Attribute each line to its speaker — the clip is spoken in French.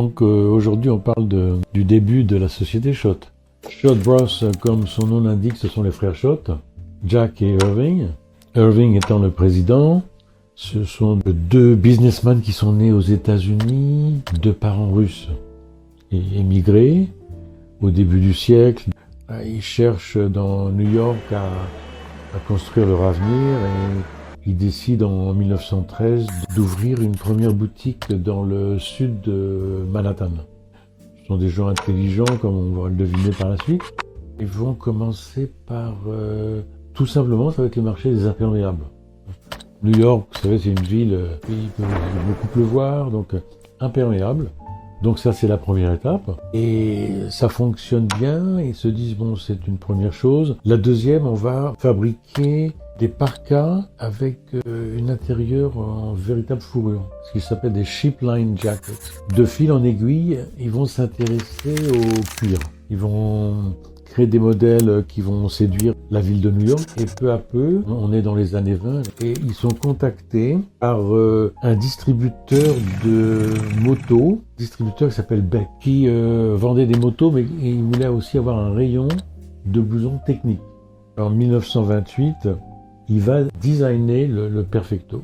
Speaker 1: Donc aujourd'hui, on parle du début de la société Schott. Schott Bros, comme son nom l'indique, ce sont les frères Schott, Jack et Irving. Irving étant le président. Ce sont deux businessmen qui sont nés aux États-Unis, deux parents russes et émigrés au début du siècle. Ils cherchent dans New York à construire leur avenir et ils décident en 1913 d'ouvrir une première boutique dans le sud de Manhattan. Ce sont des gens intelligents, comme on va le deviner par la suite. Ils vont commencer par, tout simplement, ça va être le marché des imperméables. New York, vous savez, c'est une ville, il peut beaucoup pleuvoir, donc imperméable. Donc ça, c'est la première étape. Et ça fonctionne bien, ils se disent, bon, c'est une première chose. La deuxième, on va fabriquer des parkas avec une intérieur en véritable fourrure, ce qui s'appelle des ship line jackets. De fil en aiguille, ils vont s'intéresser au cuir. Ils vont créer des modèles qui vont séduire la ville de New York. Et peu à peu, on est dans les années 20, et ils sont contactés par un distributeur de motos, distributeur qui s'appelle Beck, qui vendait des motos, mais il voulait aussi avoir un rayon de blousons techniques. En 1928, il va designer le Perfecto.